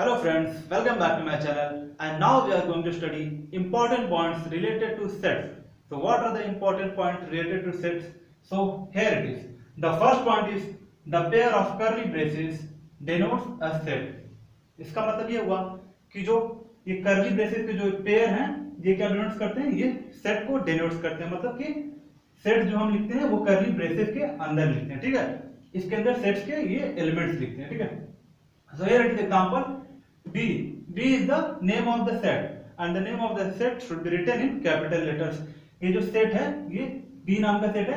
Hello friends, welcome back to my channel and now we are going to study important points related to sets. So what are the important points related to sets? So here it is. The first point is the pair of curly braces denotes a set. इसका मतलब ये हुआ कि जो ये curly braces के जो pair हैं ये क्या डिनोट्स करते हैं, ये सेट को डिनोट्स करते हैं। मतलब कि सेट जो हम लिखते हैं वो कर्ली ब्रेसेस के अंदर लिखते हैं, ठीक है। इसके अंदर सेट्स के ये एलिमेंट्स लिखते हैं, ठीक है। So here it is example B. B is the name of the set and the name of the set should be written in capital letters. ये जो सेट है ये B नाम का सेट है।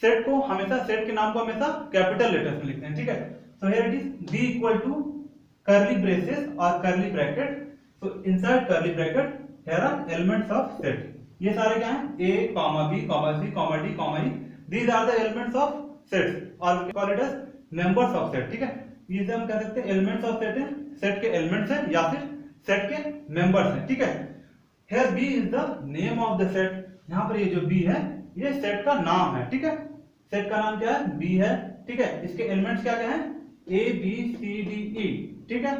सेट को हमेशा सेट के नाम को हमेशा कैपिटल लेटर्स में लिखते हैं, ठीक है। So here it is B equal to curly braces or curly bracket. So inside curly bracket here are elements of set. ये सारे क्या हैं? A, B, C, D, E. These are the elements of sets or we call it as members of set, ठीक है। ये हम कह सकते हैं एलिमेंट्स ऑफ सेट है, सेट के एलिमेंट्स हैं या फिर सेट के मेंबर्स हैं, ठीक है। Here B is the name of the set. यहाँ पर ये जो बी है ये सेट का नाम है, ठीक है। सेट का नाम क्या है? बी है, ठीक है। इसके एलिमेंट्स क्या क्या हैं? A B C D E, ठीक है।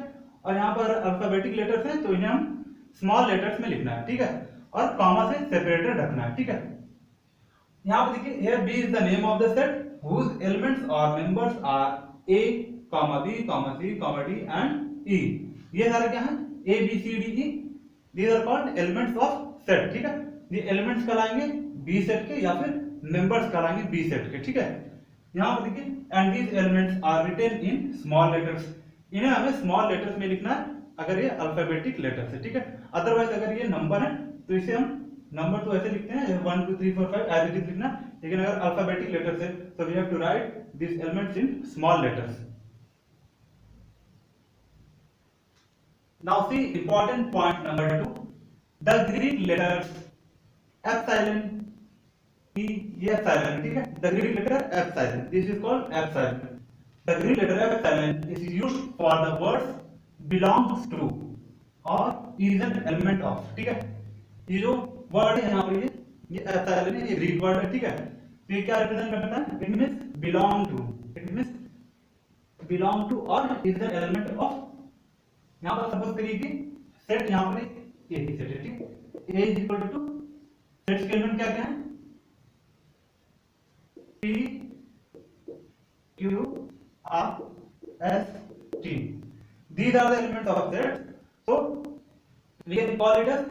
और यहाँ पर अल्फाबेटिक लेटर्स हैं तो इन्हें हम स्मॉल लेटर्स में लिखना है, ठीक है। और कॉमा से सेपरेटेड रखना है, ठीक है। यहाँ पर देखिए here B is the name of the set whose elements or members are A, B, C, D and E. ये सारे क्या हैं? A, B, C, D, E. These are called elements of set, ठीक है। ये एलिमेंट्स कहलाएंगे B set के या फिर मेंबर्स कहलाएंगे B सेट के, ठीक है। यहाँ पर देखिए and these elements are written in small letters. इन्हें हमें स्मॉल लेटर्स में लिखना है अगर ये अल्फाबेटिक लेटर्स है, ठीक है। अदरवाइज अगर ये नंबर है तो इसे हम नंबर तो ऐसे लिखते हैं 1 2 3 4 5 एज इट इज लिखना, लेकिन अगर अल्फाबेटिक लेटर्स है तो we have to write this elements in small letters. Now see important point number 2. The Greek letters epsilon, P, ये epsilon, ठीक है। The Greek letter epsilon, this is called epsilon. The Greek letter epsilon is used for the words belongs to or is an element of, ठीक है। ये जो word है यहाँ पर ये epsilon है, ये ग्रीक वर्ड है, ठीक है। तो ये क्या रिप्रेजेंट करता है? It means belong to, it means belong to or is an element of। यहाँ पर सपोज करिए कि सेट यहाँ पर ए की सेट है, ठीक है। A is equal to sets के एलिमेंट क्या क्या हैं? P Q R S T. These are the elements of set. So we can call it as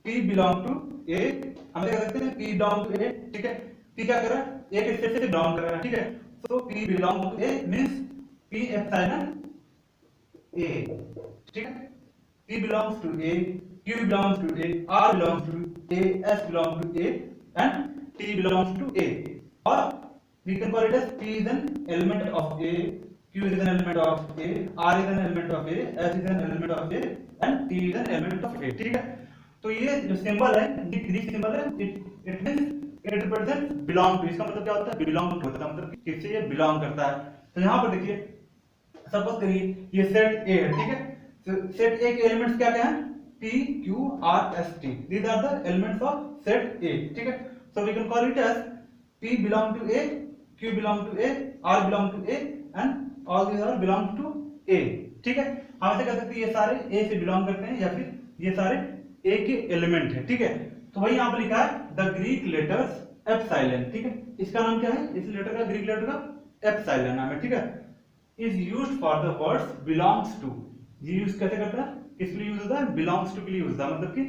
P belong to A. हम कह सकते हैं पी बिलोंग टू ए, ठीक है। पी क्या कर रहा है? ए के सेट से बिलोंग कर रहा है, ठीक है। So P belong to A means P epsilon A, ठीक है। P belongs to A, Q belongs to A, R belongs to A, S belongs to A, and T belongs to A. Or we can call it as P is an element of A, Q is an element of A, R is an element of A, S is an element of A, and T is an element of A, ठीक है। तो ये जो symbol है, ये Greek symbol है, it means it represents belong to। इसका मतलब क्या होता है? belong to होता है, मतलब किससे ये belong करता है। तो यहाँ पर देखिए सपोज करिए ये सेट A है, ठीक है। सेट ए के एलिमेंट्स क्या क्या हैं? P, Q, R, S, T. These are the elements of set A, ठीक है। So we can call it as P belong to A, Q belong to A, R belong to A, and all these are belong to A, ठीक है। हम ऐसे कह सकते हैं ये सारे A से बिलोंग करते हैं या फिर ये सारे A के एलिमेंट है, ठीक है। तो वही यहाँ पर लिखा है द ग्रीक लेटर्स एप्सिलॉन, ठीक है। इसका नाम क्या है? इस लेटर का ग्रीक लेटर का एप्सिलॉन नाम है, ठीक है। Is used for the words belongs to. ये यूज कैसे करता है? किस लिए यूज होता है? बिलोंग्स टू के लिए यूज होता है। मतलब कि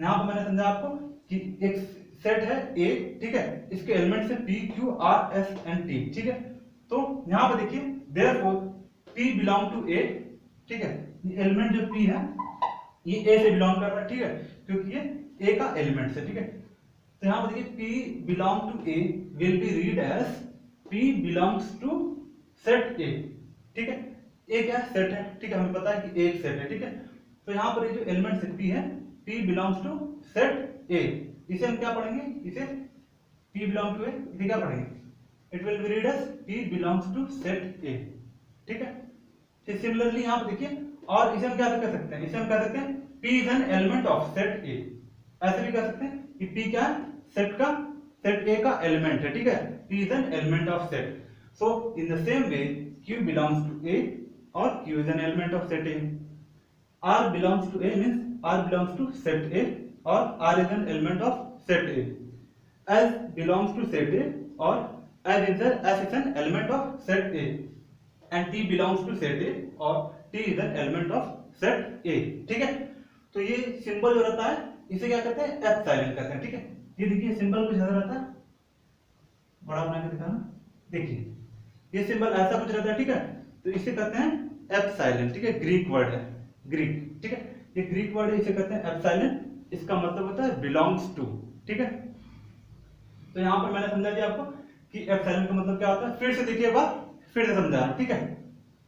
यहाँ पर मैंने समझा आपको कि एक सेट है ए, ठीक है। इसके एलिमेंट्स है P, Q, R, S and T, ठीक है। तो यहाँ पर देखिए therefore P belong to A, ठीक है। ये एलिमेंट जो P है ये A से बिलोंग कर रहा है, ठीक है, क्योंकि ये A का एलिमेंट है, ठीक है। तो यहाँ पर देखिए P belong to A will be read as P belongs to set A, ठीक है। ए क्या सेट है, ठीक है। हमें पता है कि एक सेट है, ठीक है। तो यहाँ पर ये जो एलिमेंट P है P belongs to set A. इसे हम क्या पढ़ेंगे? इसे P बिलोंग टू ए, इसे क्या पढ़ेंगे? It will be read as P belongs to set A, ठीक है। फिर सिमिलरली यहाँ पर देखिए और इसे हम क्या कर सकते हैं? इसे हम कह सकते हैं P is an element of set ए। ऐसे भी कह सकते हैं कि P क्या है? सेट ए का एलिमेंट है, ठीक है। P is an element of set. So in the same way Q belongs to A और Q is an element of set A. R belongs to A means R belongs to set A, or R is an element of set A. S belongs to set A, or S is an element of set A. And T belongs to set A, or T is an element of set A. ठीक है, तो ये symbol जो रहता है इसे क्या कहते हैं, एप्सिलॉन कहते हैं। ठीक है, ये देखिए सिंबल कुछ ऐसा रहता है, बड़ा बना के दिखाना, देखिए ये सिंबल ऐसा कुछ रहता है। ठीक है, तो इसे कहते हैं एप्सिलॉन। ठीक है, ग्रीक वर्ड है, ग्रीक। ठीक है, ये ग्रीक वर्ड है, इसे कहते हैं एप्सिलॉन। इसका मतलब होता है बिलोंग्स टू। ठीक है, तो यहाँ पर मैंने समझा दिया आपको कि एप्सिलॉन का मतलब क्या होता है। फिर से देखिए, बात फिर से समझा रहा हूं। ठीक है,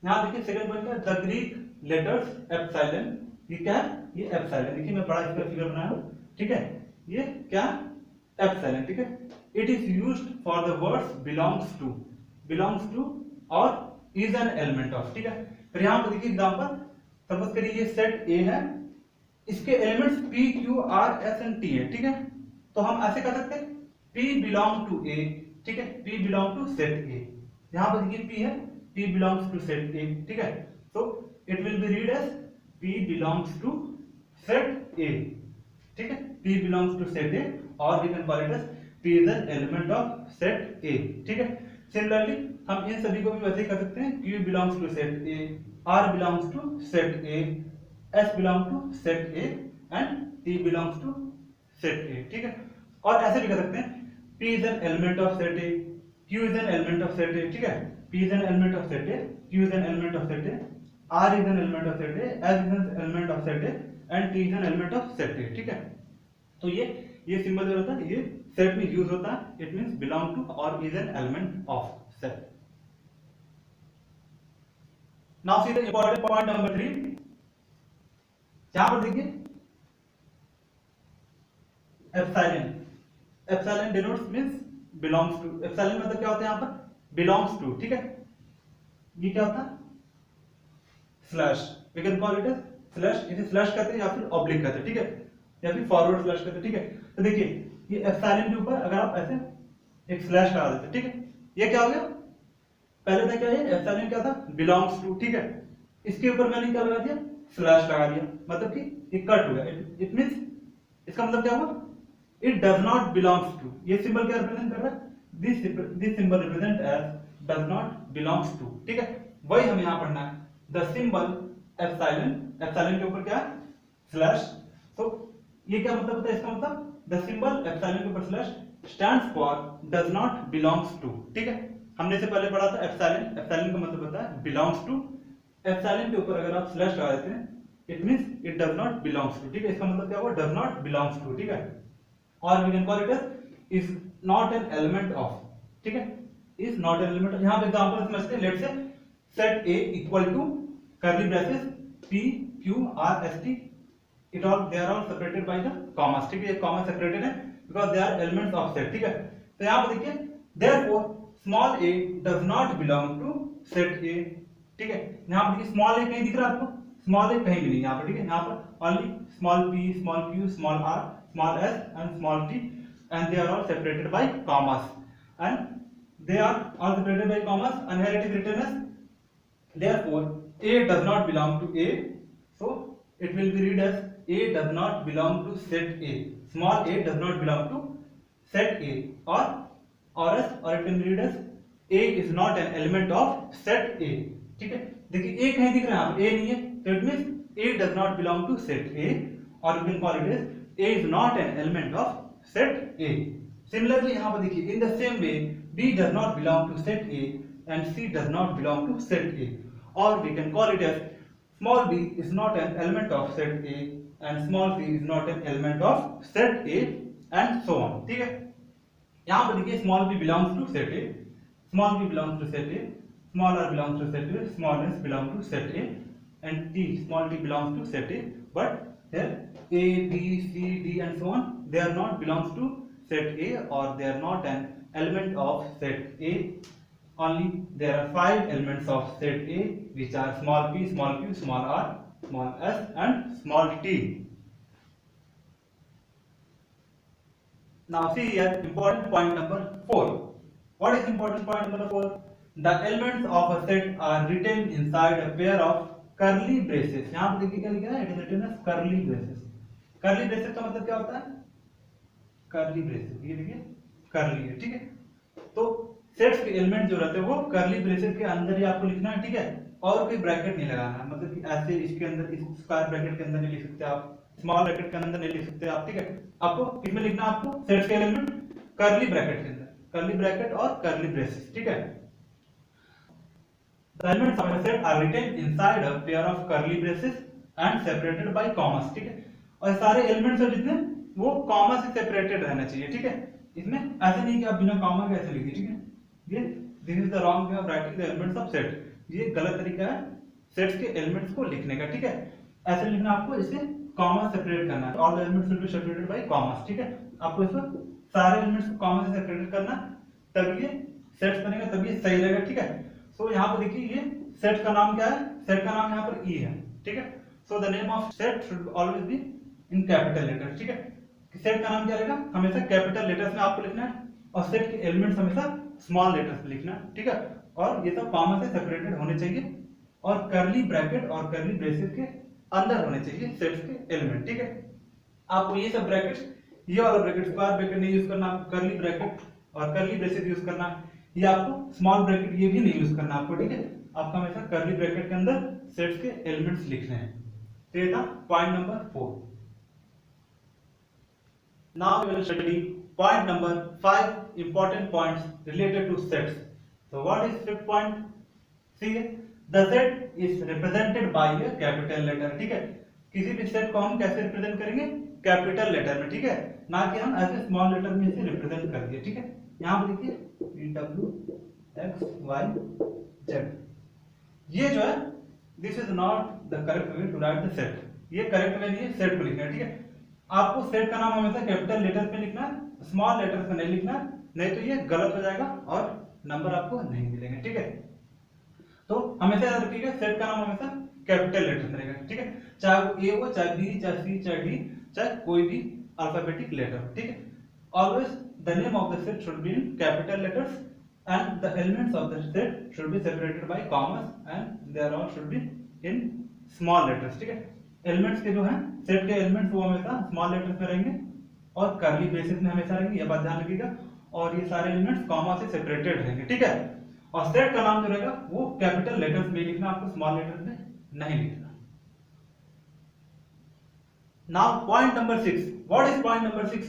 यहाँ देखिए सेकंड पॉइंट है द ग्रीक लेटर्स एप्सिलॉन। ये क्या है, ये एप्सिलॉन। देखिए मैं बड़ा इसका फिगर बनाया हूं। ठीक है, ये क्या, एप्सिलॉन। ठीक है, it is used for the words belongs to और इज एन एलिमेंट ऑफ। ठीक है, फिर यहाँ पर देखिए एग्जांपल, सपोज करिए ये सेट ए है, इसके elements P Q R S and T है। ठीक है, तो हम ऐसे कर सकते हैं P बिलोंग टू ए। ठीक है, P belong to set A. यहाँ पर देखिए P है, P belongs to set A. ठीक है, तो it will be read as P belongs to set A. ठीक है, P belongs to set A, और we can call it as P is an element of set A. ठीक है, similarly हम इन सभी को भी वैसे ही कर सकते हैं, Q belongs to set A, R belongs to set A, S belong to set A, and T belongs to set A. ठीक है, और ऐसे भी कर सकते हैं P is an element of set A, Q is an element of set A। ठीक है, P is an element of set A, Q is an element of set A, R is an element of set A, S is an element of set A, and T is an element of set A। ठीक है, तो ये symbol जो होता है ये set में use होता है, इट मींस बिलोंग टू और is an element of set. Now see the important point number 3। यहां पर देखिए epsilon, epsilon denotes means belongs to. Epsilon मतलब क्या होता है यहाँ पर, बिलोंग्स टू। ठीक है, ये क्या होता है, slash. We can call it as slash, इसे स्लैश कहते हैं या फिर ऑब्लिक कहते हैं। ठीक है, या फिर फॉरवर्ड स्लैश कहते हैं। ठीक है, तो देखिए ये एप्सिलॉन के ऊपर अगर आप ऐसे एक स्लैश लगा देते हैं, ठीक है, ये क्या हो गया, पहले था क्या, ये एप्सिलॉन क्या था, बिलोंग्स टू। ठीक है, इसके ऊपर मैंने क्या लगा दिया, स्लैश लगा दिया, मतलब कि ये कट हो गया। इट मींस इसका मतलब क्या हुआ, it does not belongs to. ये सिंबल क्या रिप्रेजेंट कर रहा है, this symbol represent as does not belongs to. ठीक है, वही हमें यहां पढ़ना है, द सिंबल एप्सिलॉन, एप्सिलॉन के ऊपर क्या है, स्लैश। तो ये क्या मतलब होता है, इसका मतलब द सिंबल एप्सिलॉन के ऊपर slash stands for does not belongs to. ठीक है, हमने से पहले पढ़ा था एप्सिलॉन, एप्सिलॉन का मतलब होता है बिलोंग्स टू। एप्सिलॉन के ऊपर अगर आप स्लैश लगा देते हैं, it means it does not belongs to. ठीक है, इसका मतलब क्या हुआ, डज नॉट बिलोंग्स टू। ठीक है, और we can call it as is not an element of. ठीक है, इज नॉट एन एलिमेंट। यहां पे एग्जांपल समझते हैं, let's say set A equal to curly braces p q r s t, it all they are all separated by the commas. ठीक है, ये comma separated है because they are elements of set. ठीक है, तो यहां पे देखिए therefore small a does not belong to set a। ठीक है, यहां पे देखिए स्मॉल a कहीं दिख रहा है आपको, स्मॉल a कहीं भी नहीं यहां पर। ठीक है, यहां पर only small p, small q, small r, small s and small t, and they are all separated by commas, and they are all separated by commas, and here it is written as therefore a does not belong to a, so it will be read as a does not belong to set a, small a does not belong to set a, or s, or it can be read as a is not an element of set a। ठीक है, देखिए a कहीं दिख रहा है, a नहीं है, तो it means a does not belong to set a, or you can call it as A is not an element of set A. Similarly, यहाँ पर देखिए in the same way B does not belong to set A and C does not belong to set A, or we can call it as small b is not an element of set A and small c is not an element of set A and so on। ठीक है, यहाँ पर देखिए small b belongs to set A, small b belongs to set A, small r belongs to set A, small s belongs to set A, and t small t belongs to set A, but here A, B, C, D and so on, they are not belongs to set A, or they are not an element of set A. Only there are 5 elements of set A, which are small p, small q, small r, small s and small t. Now see here important point number 4. What is important point number 4? The elements of a set are written inside a pair of curly braces, यहाँ पे देखिए क्या लिखा है, it is written as curly braces. Curly braces का मतलब क्या होता है, कर्ली ब्रेसेस, ये देखिए कर्ली है, ठीक है। तो सेट्स के एलिमेंट जो रहते हैं वो कर्ली ब्रेसेस के अंदर ही आपको लिखना है, ठीक है। और कोई ब्रैकेट नहीं लगाना है, मतलब कि ऐसे इसके अंदर, इस स्क्वायर ब्रैकेट के अंदर नहीं लिख सकते आप, स्मॉल ब्रैकेट के अंदर नहीं लिख सकते आप, ठीक है। आपको किसमें लिखना है, आपको सेट्स के एलिमेंट कर्ली ब्रैकेट के अंदर, कर्ली ब्रैकेट और कर्ली ब्रेसेस, ठीक है। The elements of a set are written inside a pair of curly braces and separated by commas, ठीक है। और सारे एलिमेंट्स है जितने वो कॉमा से सेपरेटेड रहना चाहिए, ठीक है। इसमें ऐसे नहीं कि आप बिना कॉमा के ऐसे लिखिए, ठीक है। ये this is the wrong way of writing the elements of set, ये गलत तरीका है सेट्स के एलिमेंट्स को लिखने का, ठीक है। ऐसे लिखना आपको, इसे कॉमा सेपरेट करना है, all the elements will be separated by commas, ठीक है। आपको इसमें सारे एलिमेंट्स को कॉमा से सेपरेट करना, तब ये सेट्स बनेगा, तब ये सही रहेगा, ठीक है। सो यहाँ पर देखिए ये सेट का नाम क्या है, सेट का नाम यहाँ पर ई है, ठीक है। So the name of set should always be in capital letter, ठीक है। सेट का नाम क्या रहेगा, हमेशा कैपिटल लेटर्स में आपको लिखना है, और सेट के एलिमेंट्स हमेशा स्मॉल लेटर्स में लिखना है, ठीक है। और ये सब कॉमा से सेपरेटेड होने चाहिए, और कर्ली ब्रैकेट और कर्ली ब्रेसेस के अंदर होने चाहिए सेट्स के एलिमेंट, ठीक है। आपको ये सब ब्रैकेट्स, ये वाला ब्रैकेट स्क्वायर ब्रैकेट नहीं यूज करना, कर्ली ब्रैकेट और कर्ली ब्रेसेस यूज करना है। ये आपको स्मॉल ब्रैकेट ये भी नहीं यूज करना आपको, ठीक है। आपका हमेशा कर्ली ब्रैकेट के अंदर सेट्स के एलिमेंट्स लिखने हैं। तो ये था point number 4। Now we will study point number 5, important points related to sets. So what is fifth point? See, the set is represented by a capital letter, ठीक है। किसी भी सेट को हम कैसे रिप्रेजेंट करेंगे, कैपिटल लेटर में, ठीक है, ना कि हम ऐसे स्मॉल लेटर में इसे रिप्रेजेंट कर दिए, ठीक है। यहाँ पर देखिए W X Y Z, ये जो है this is not the correct way to write the set, ये करेक्ट वे नहीं है सेट को लिखना है, ठीक है। आपको सेट का नाम हमेशा कैपिटल लेटर्स में लिखना है, स्मॉल लेटर्स में नहीं लिखना है, नहीं तो ये गलत हो जाएगा और नंबर आपको नहीं मिलेंगे, ठीक है। तो हमेशा याद रखिएगा सेट का नाम हमेशा कैपिटल लेटर में रहेगा, ठीक है। चाहे वो ए हो, चाहे बी, चाहे सी, चाहे डी, चाहे कोई भी अल्फाबेटिक लेटर, ठीक है। Always the name of the set should be in capital letters and the elements of the set should be separated by commas and there all should be in small letters, ठीक है। Elements के जो हैं set के elements वो हमेशा small letters में रहेंगे और कर्ली ब्रेसेस में हमेशा रहेंगे, ये बात ध्यान रखिएगा। और ये सारे एलिमेंट्स कॉमा से सेपरेटेड रहेंगे, ठीक है। और सेट का नाम जो रहेगा वो कैपिटल लेटर्स में लिखना, आपको स्मॉल लेटर्स में नहीं लिखना। Now point number 6, what is point number 6?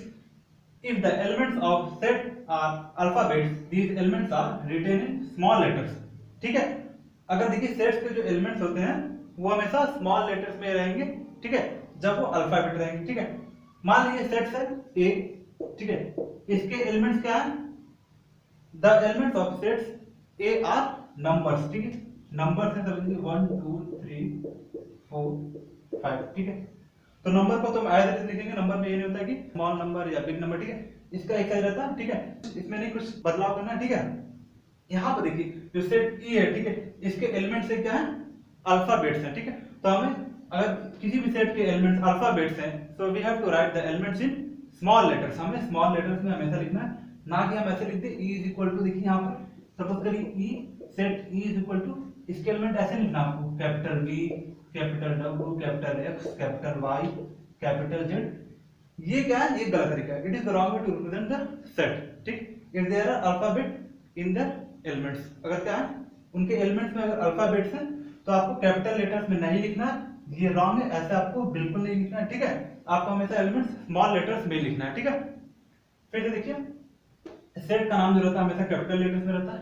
If the elements of set are alphabets, these elements are written in small letters, ठीक है। अगर देखिए सेट्स के जो एलिमेंट्स होते हैं वो हमेशा स्मॉल लेटर्स में रहेंगे, ठीक है, जब वो अल्फाबेट रहेंगे, ठीक है। मान लीजिए सेट्स है ए, ठीक है, इसके एलिमेंट्स क्या है, the elements of sets A R numbers, ठीक है। नंबर्स है समझिए 1 2 3 4 5, ठीक है। तो नंबर को तो हम एज इट इज लिखेंगे, नंबर में ये नहीं होता कि स्मॉल नंबर या बिग नंबर, ठीक है। इसका एक साइज रहता है, ठीक है, इसमें नहीं कुछ बदलाव करना, ठीक है। यहाँ पर देखिए जो सेट ई है, ठीक है, इसके एलिमेंट्स से क्या है, अल्फाबेट्स हैं, ठीक है। तो हमें अगर किसी भी सेट के एलिमेंट्स अल्फाबेट्स हैं, so we have to write the elements in small letters, हमें स्मॉल लेटर्स में हमेशा लिखना है, ना कि हम ऐसे लिख दे e इज इक्वल टू, देखिए यहाँ पर सपोज करिए e set e is equal to, इसके एलिमेंट ऐसे लिखना आपको, capital V, capital W, capital X, capital Y, capital Z। ये क्या है, ये गलत तरीका है, it is the wrong way to represent the set, ठीक। If there are alphabet in the elements, अगर क्या है उनके एलिमेंट्स में अगर अल्फाबेट्स हैं तो आपको कैपिटल लेटर्स में नहीं लिखना, ये रॉन्ग है, ऐसे आपको बिल्कुल नहीं लिखना है, ठीक है। आपको हमेशा एलिमेंट्स स्मॉल लेटर्स में लिखना है, ठीक है। फिर से देखिए सेट का नाम जो रहता है हमेशा कैपिटल लेटर्स में रहता है,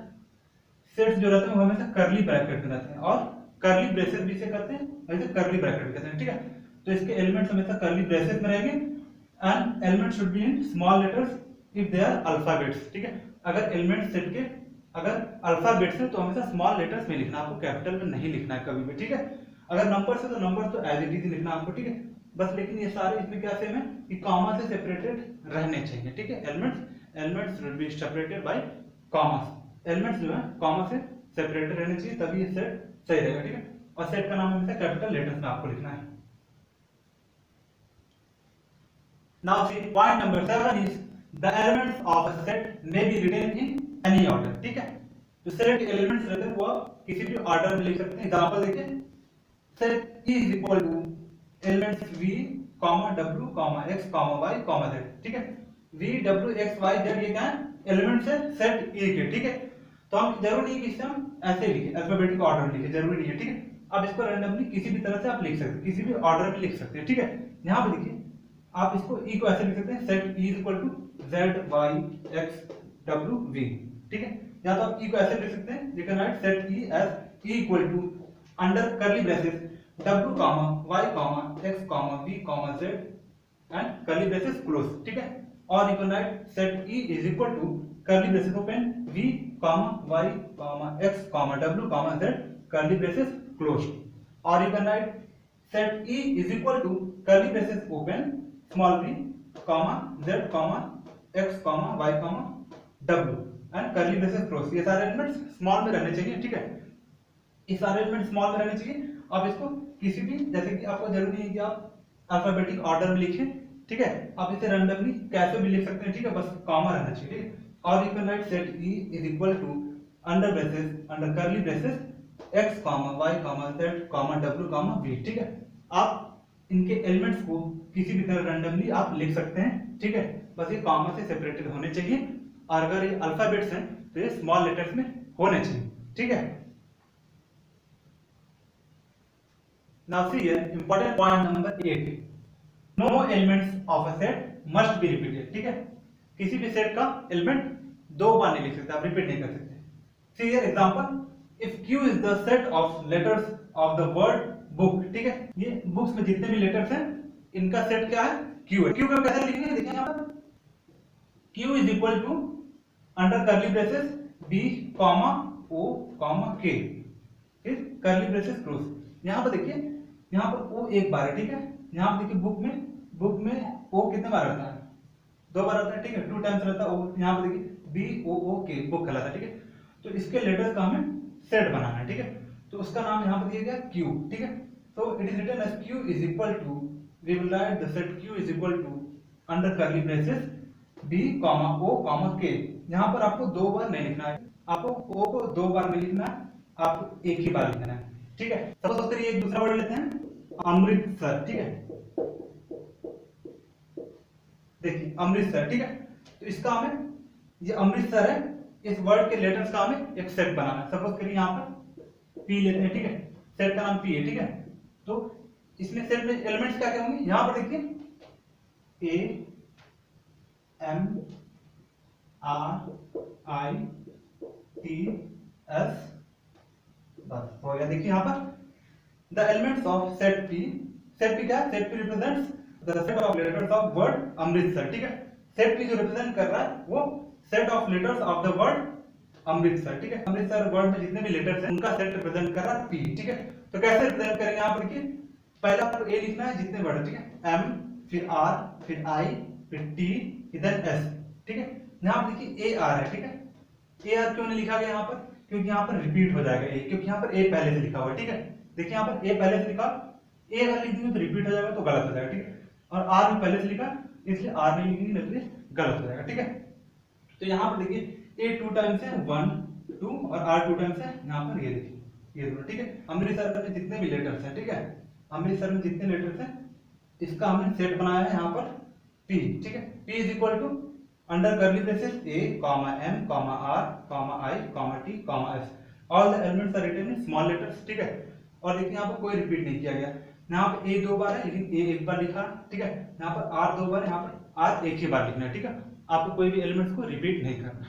सेट्स जो रहते हैं वो हमेशा कर्ली ब्रैकेट में रहते हैं, और कर्ली ब्रेसेस भी से करते हैं, वैसे कर्ली ब्रैकेट भी कहते हैं, ठीक है। तो इसके एलिमेंट्स हमेशा कर्ली ब्रेसेस में रहेंगे and elements should be in small letters if they are alphabets, ठीक है। अगर एलिमेंट्स सेट के अगर अल्फाबेट्स है तो हमेशा स्मॉल लेटर्स में लिखना, आपको कैपिटल में नहीं लिखना है कभी भी, ठीक है। अगर नंबर्स है तो नंबर्स तो एज इट इज लिखना आपको, ठीक है। बस लेकिन ये सारे इसमें क्या सेम है कि कॉमा से सेपरेटेड रहने चाहिए, ठीक है। Elements should be separated by commas, elements जो है कॉमा से सेपरेटेड रहने चाहिए, तभी ये सेट सही रहेगा, ठीक है। और सेट का नाम हमेशा कैपिटल लेटर्स में आपको लिखना है। Now see point number 7 is the elements of a set may be written in any order, ठीक है। जो सेट के एलिमेंट्स रहते हैं वो किसी भी ऑर्डर में लिख सकते हैं। एग्जांपल देखिए set E is equal two elements v comma w comma x comma y comma z, ठीक है। v w x y z ये क्या है, एलिमेंट्स है सेट ए के, ठीक है। तो हम जरूरी नहीं कि इसे हम ऐसे लिखें, अल्फाबेटिक ऑर्डर में लिखें, जरूरी नहीं है, ठीक है। आप इसको रैंडमली किसी भी तरह से आप लिख सकते हैं, किसी भी ऑर्डर में लिख सकते हैं, ठीक है। यहाँ पे देखिए आप इसको ई को ऐसे लिख सकते हैं, set E is equal to z y x w v, ठीक है। या तो आप ई को ऐसे लिख सकते हैं, you can write set E as E equal to under curly braces w comma y comma x comma v comma z and curly braces close, ठीक है। और you can write set e is equal to curly braces open v comma y comma x comma w comma z curly braces close, or you can write set e is equal to curly braces open small v comma z comma x comma y comma w and curly braces close। ये सारे elements small में रहने चाहिए, ठीक है। ये सारे element small में रहने चाहिए। आप इसको किसी भी, जैसे कि आपको जरूरी नहीं है कि आप अल्फाबेटिक ऑर्डर में लिखें, ठीक है। आप इसे रैंडमली कैसे भी लिख सकते हैं, ठीक है, बस कॉमा रहना चाहिए, ठीक है। और you can write set E is equal to under braces under curly braces x comma y comma z comma w comma v, ठीक है। आप इनके एलिमेंट्स को किसी भी तरह रैंडमली आप लिख सकते हैं, ठीक है। बस ये कॉमा से सेपरेटेड होने चाहिए, और अगर ये अल्फाबेट्स हैं तो ये स्मॉल लेटर्स में होने चाहिए, ठीक है। Now see here important point number 8, no elements of a set must be repeated, ठीक है। किसी भी सेट का एलिमेंट दो बार नहीं लिख सकते, आप रिपीट नहीं कर सकते। See here example, if Q is the set of letters of the word book, ठीक है। ये बुक्स में जितने भी लेटर्स हैं इनका सेट क्या है, Q है। Q को कैसे लिखेंगे, देखिए यहाँ पर Q is equal to under curly braces B comma O comma K, फिर कर्ली ब्रेसेस क्लोज। यहाँ पर देखिए, यहाँ पर ओ एक बार है, ठीक है। यहाँ पर देखिए बुक में ओ कितने बार रहता है, दो बार रहता है, ठीक है, 2 टाइम्स रहता है ओ। यहाँ पर देखिए बी ओ ओ के बुक कहलाता है, ठीक है। तो इसके लेटर्स का हमें सेट बनाना है, ठीक है। तो उसका नाम यहाँ पर दिया गया क्यू, ठीक है। तो it is written as Q is equal to, we will write the set Q is equal to under curly braces B comma O comma K. यहाँ पर आपको दो बार नहीं लिखना है, आपको ओ को दो बार नहीं लिखना है, आपको एक ही बार लिखना है, ठीक है। सपोज करिए एक दूसरा वर्ड लेते हैं अमृतसर, ठीक है। देखिए अमृतसर, ठीक है। तो इसका हमें, ये अमृतसर है, इस वर्ड के लेटर्स का हमें एक सेट बनाना है। सपोज करिए यहाँ पर पी लेते हैं, ठीक है। सेट का नाम पी है, ठीक है। तो इसमें सेट में एलिमेंट्स क्या क्या होंगे, यहाँ पर देखिए A M R I T S, बस हो गया। देखिए यहाँ पर the elements of set p क्या है, set p represents the set of letters of word Amritsar, ठीक है। set p जो रिप्रेजेंट कर रहा है वो set of letters of the word Amritsar, ठीक है। अमृतसर वर्ड में जितने भी लेटर्स हैं उनका सेट रिप्रेजेंट कर रहा है p, ठीक है। तो कैसे रिप्रेजेंट करेंगे, यहाँ पर देखिए पहला आपको a लिखना है जितने वर्ड, ठीक है, m फिर r फिर i फिर t इधर s, ठीक है। यहाँ पर देखिए a r है, ठीक है। a r क्यों नहीं लिखा गया यहाँ पर, क्योंकि यहाँ पर रिपीट हो जाएगा a, क्योंकि यहाँ पर a पहले से लिखा हुआ है, ठीक है। देखिए यहाँ पर ए पहले से लिखा, ए अगर लिख देंगे तो रिपीट हो जाएगा तो गलत हो जाएगा, ठीक है। और आर भी पहले से लिखा, इसलिए आर नहीं लिखेंगे नहीं तो गलत हो जाएगा, ठीक है। तो यहाँ पर देखिए ए 2 टाइम्स है 1 2 और आर 2 टाइम्स है, यहाँ पर ये देखिए ये दोनों, ठीक है। अमृतसर में जितने भी लेटर्स हैं, ठीक है, अमृतसर में जितने लेटर्स हैं इसका हमने सेट बनाया है यहाँ पर पी, ठीक है। P is equal to under curly braces A comma M comma R comma I comma T comma S, all the elements are written in small letters, ठीक है। और देखिए यहाँ पर कोई रिपीट नहीं किया गया, यहाँ पर ए 2 बार है लेकिन ए एक बार लिखा, ठीक है। यहाँ पर आर 2 बार है, यहाँ पर आर एक ही बार लिखना है, ठीक है। आपको कोई भी एलिमेंट्स को रिपीट नहीं करना।